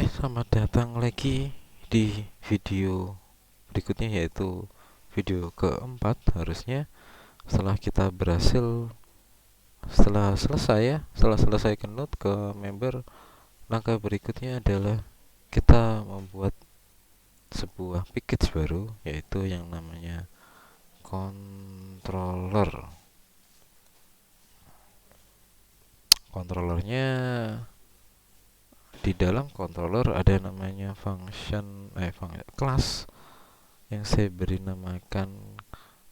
Oke, selamat datang lagi di video berikutnya, yaitu video keempat harusnya, setelah kita berhasil setelah selesai kenut ke member. Langkah berikutnya adalah kita membuat sebuah package baru, yaitu yang namanya controller. Controllernya, di dalam controller ada namanya class yang saya beri namakan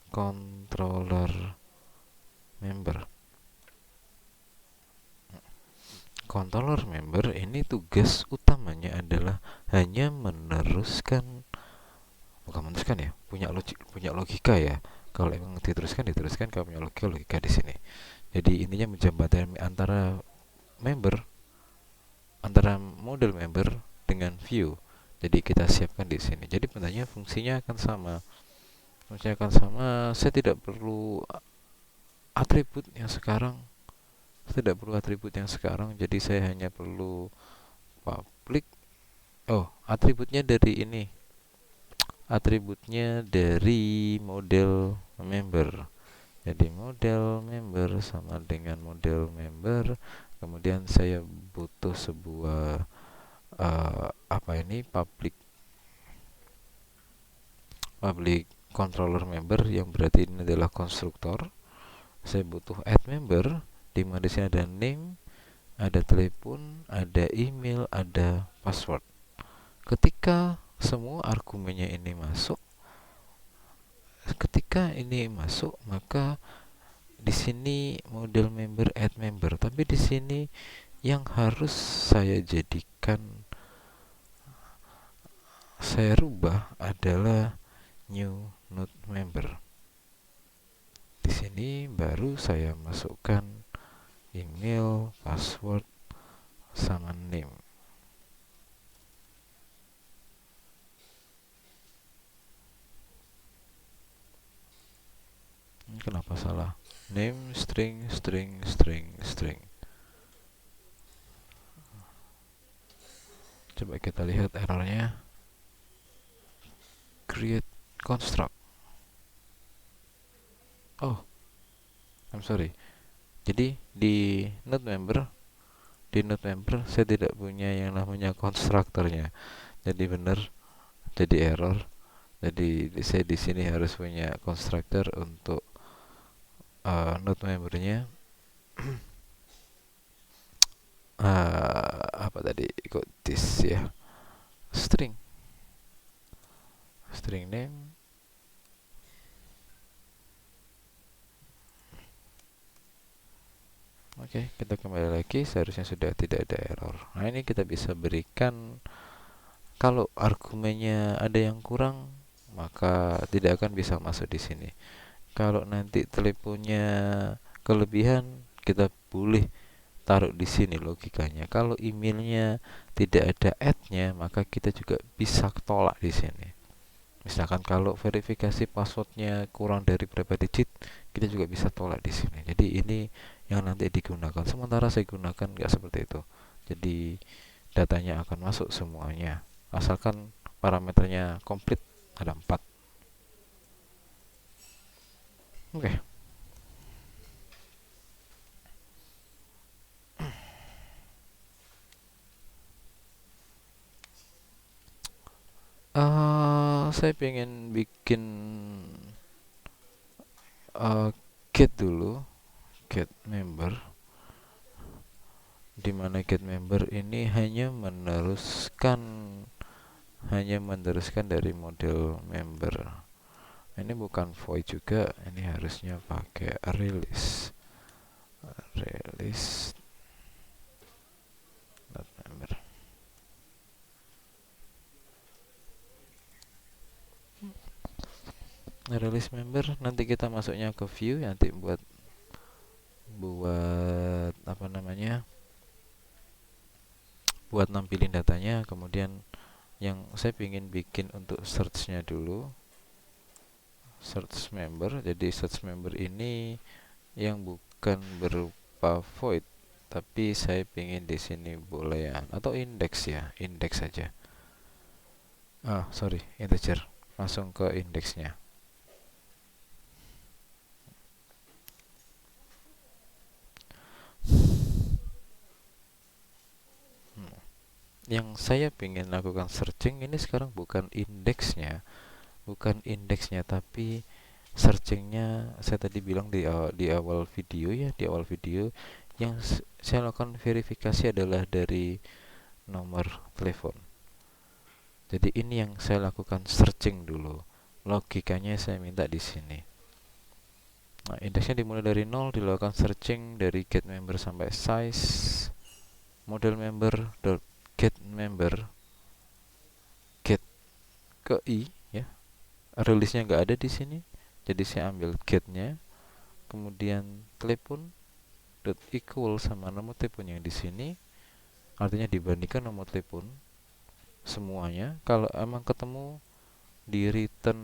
controller member. Controller member ini tugas utamanya adalah hanya meneruskan, bukan meneruskan ya, punya logika ya. Kalau emang diteruskan, kalau punya logika di sini. Jadi intinya menjembatani member antara model member dengan view. Jadi kita siapkan di sini. Jadi sebenarnya fungsinya akan sama. Saya tidak perlu atribut yang sekarang. Jadi saya hanya perlu public. Oh, atributnya dari ini. Atributnya dari model member. Jadi model member sama dengan model member. Kemudian saya butuh sebuah public controller member, yang berarti ini adalah konstruktor. Saya butuh add member, di mana di sini ada name, ada telepon, ada email, ada password. Ketika semua argumennya ini masuk, maka di sini model member add member. Tapi di sini yang harus saya rubah adalah new node member. Di sini baru saya masukkan email, password, sama name. Ini kenapa salah? Name string. Coba kita lihat errornya. Create construct. Oh, I'm sorry. Jadi di node member saya tidak punya yang namanya konstruktornya. Jadi benar, jadi error. Jadi saya di sini harus punya constructor untuk node membernya. Apa tadi, kok this ya, string name. Oke, kita kembali lagi, seharusnya sudah tidak ada error. Nah, ini kita bisa berikan, kalau argumennya ada yang kurang maka tidak akan bisa masuk di sini. Kalau nanti teleponnya kelebihan, kita boleh taruh di sini logikanya. Kalau emailnya tidak ada add-nya, maka kita juga bisa tolak di sini. Misalkan kalau verifikasi passwordnya kurang dari berapa digit, kita juga bisa tolak di sini. Jadi ini yang nanti digunakan. Sementara saya gunakan nggak seperti itu. Jadi datanya akan masuk semuanya, asalkan parameternya komplit, ada 4. Oke. Saya pengen bikin get dulu, get member, di mana get member ini hanya meneruskan dari model member. Ini bukan void juga, ini harusnya pakai release member. Release member, nanti kita masuknya ke view, nanti buat apa namanya, buat nampilin datanya. Kemudian yang saya ingin bikin untuk search-nya dulu, search member. Jadi search member ini yang bukan berupa void, tapi saya pingin di sini boolean atau indeks ya, indeks saja. Sorry, integer. Langsung ke indeksnya. Yang saya pingin lakukan searching ini sekarang bukan indeksnya, tapi searchingnya. Saya tadi bilang di awal video ya, di awal video yang saya lakukan verifikasi adalah dari nomor telepon. Jadi ini yang saya lakukan searching dulu. Logikanya saya minta di sini. Nah, indeksnya dimulai dari 0, dilakukan searching dari get member sampai size, model member, get member, get ke i ya. Rilisnya nggak ada di sini. Jadi saya ambil getnya, kemudian telepon dot equal sama nomor telepon yang di sini. Artinya dibandingkan nomor telepon semuanya, kalau emang ketemu di return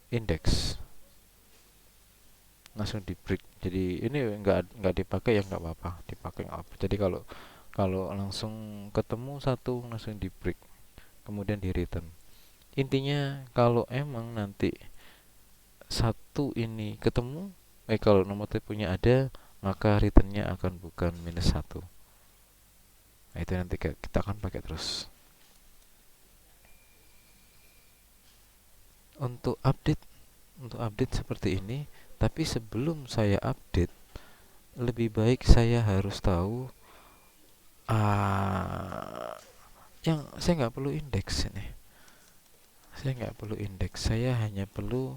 index langsung di break. Jadi ini nggak dipakai ya, nggak apa-apa, dipakai nggak apa. Jadi kalau kalau langsung ketemu satu langsung di break, kemudian di return. Intinya kalau emang nanti satu ini ketemu, kalau nomor teleponnya ada, maka returnnya akan bukan -1. Nah, itu nanti kita akan pakai terus. Untuk update seperti ini, tapi sebelum saya update, lebih baik saya harus tahu yang saya nggak perlu indeks ini. Saya nggak perlu indeks, saya hanya perlu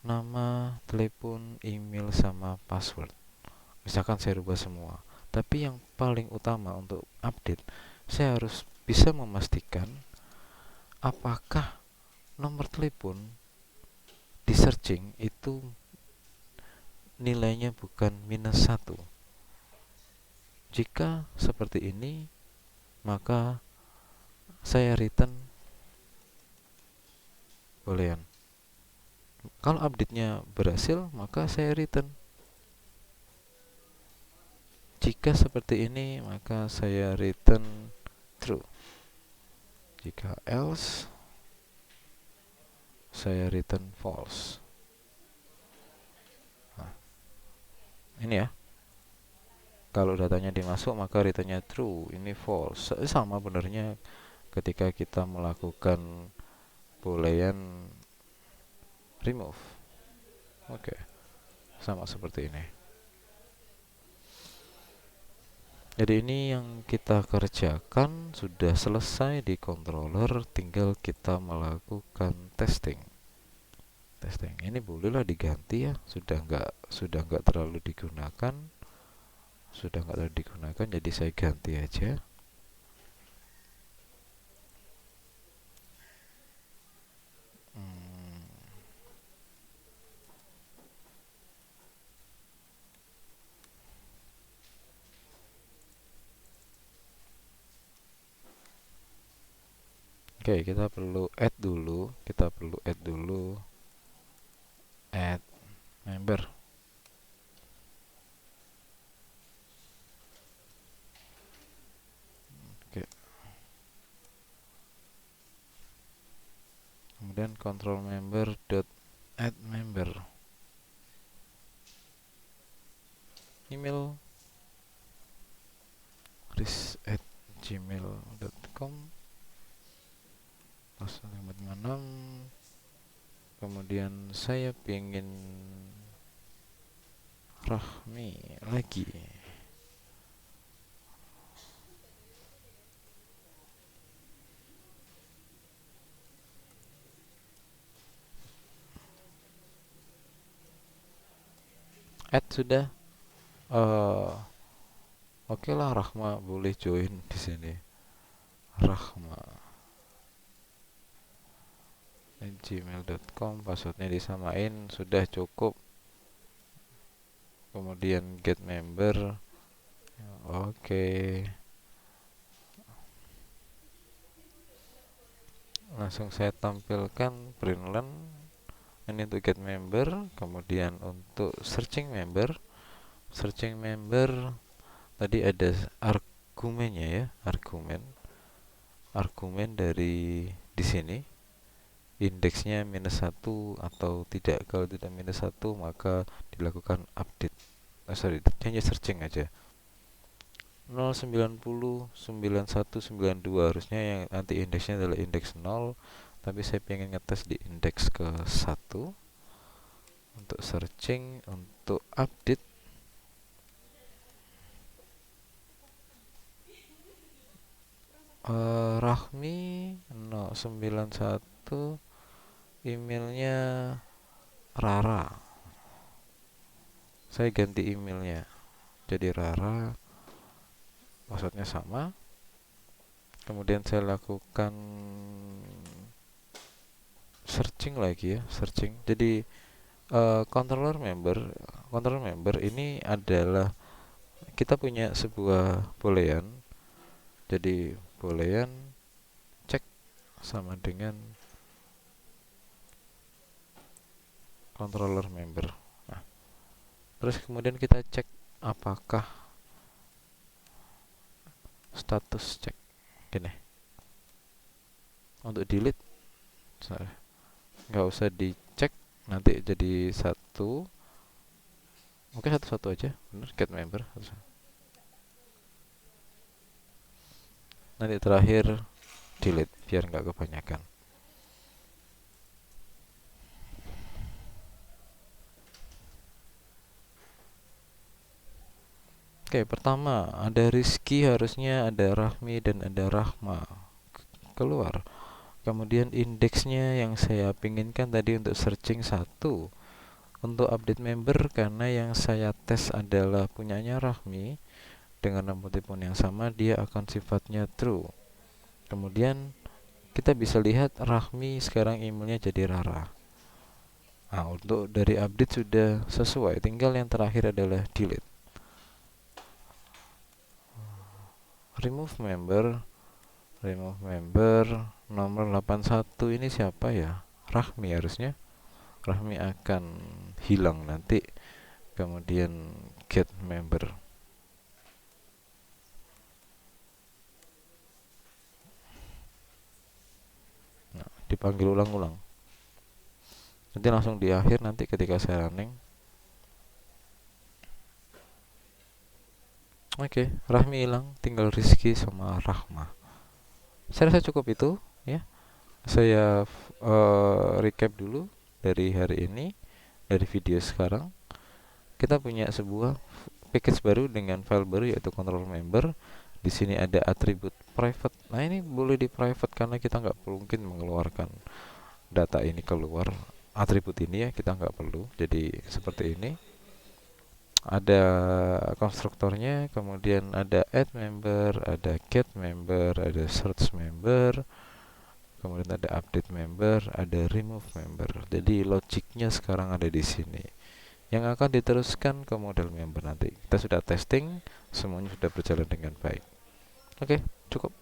nama, telepon, email, sama password. Misalkan saya rubah semua. Tapi yang paling utama untuk update, saya harus bisa memastikan apakah nomor telepon di searching itu nilainya bukan -1. Jika seperti ini, maka saya return boolean. Kalau update-nya berhasil, maka saya return. Jika seperti ini, maka saya return true. Jika else, saya return false. Nah, ini ya. Kalau datanya dimasuk, maka returnnya true. Ini false. Sama benarnya ketika kita melakukan boolean remove. Oke, sama seperti ini. Jadi ini yang kita kerjakan sudah selesai di controller, tinggal kita melakukan testing. Ini bolehlah diganti ya, sudah nggak terlalu digunakan, jadi saya ganti aja. Oke, kita perlu add dulu add member. Oke. Kemudian control member dot add member. Email chris@gmail.com, password 56. Kemudian saya pengen Rahmi lagi. Add sudah. Oke lah, Rahma boleh join di sini. Rahma gmail.com, passwordnya disamain, sudah cukup. Kemudian get member. Oke, langsung saya tampilkan println. Ini untuk get member. Kemudian untuk searching member tadi ada argumennya ya, argumen dari di sini indeksnya -1 atau tidak. Kalau tidak -1 maka dilakukan update, sorry, hanya searching aja. 090 91 92 harusnya yang nanti indeksnya adalah indeks 0, tapi saya pengen ngetes di indeks ke 1 untuk searching, untuk update. Rahmi 091, emailnya Rara. Saya ganti emailnya jadi Rara, passwordnya sama. Kemudian saya lakukan searching lagi ya, searching. Jadi controller member ini adalah kita punya sebuah boolean. Jadi boolean cek sama dengan controller member. Nah, terus kemudian kita cek apakah status cek gini. Untuk delete nggak usah dicek, nanti jadi satu. Oke, satu-satu aja, bener, get member. Nanti terakhir delete biar nggak kebanyakan. Oke, pertama ada Rizky, harusnya ada Rahmi dan ada Rahma keluar. Kemudian indeksnya yang saya pinginkan tadi untuk searching 1. Untuk update member, karena yang saya tes adalah punyanya Rahmi dengan nomor telepon yang sama, dia akan sifatnya true. Kemudian kita bisa lihat Rahmi sekarang emailnya jadi Rara. Nah, untuk dari update sudah sesuai, tinggal yang terakhir adalah delete. Remove member nomor 81 ini siapa ya? Rahmi harusnya. Rahmi akan hilang nanti. Kemudian get member. Nah, dipanggil ulang-ulang. Nanti langsung di akhir nanti ketika saya running. Oke, Rahmi hilang, tinggal Rizky sama Rahma. Saya rasa cukup itu ya. Saya recap dulu dari hari ini, dari video sekarang. Kita punya sebuah package baru dengan file baru yaitu control member. Di sini ada atribut private. Nah, ini boleh di private karena kita nggak mungkin mengeluarkan data ini keluar. Atribut ini ya kita nggak perlu. Jadi seperti ini. Ada konstruktornya, kemudian ada add member, ada get member, ada search member, kemudian ada update member, ada remove member. Jadi logiknya sekarang ada di sini, yang akan diteruskan ke model member nanti. Kita sudah testing, semuanya sudah berjalan dengan baik. Oke, cukup.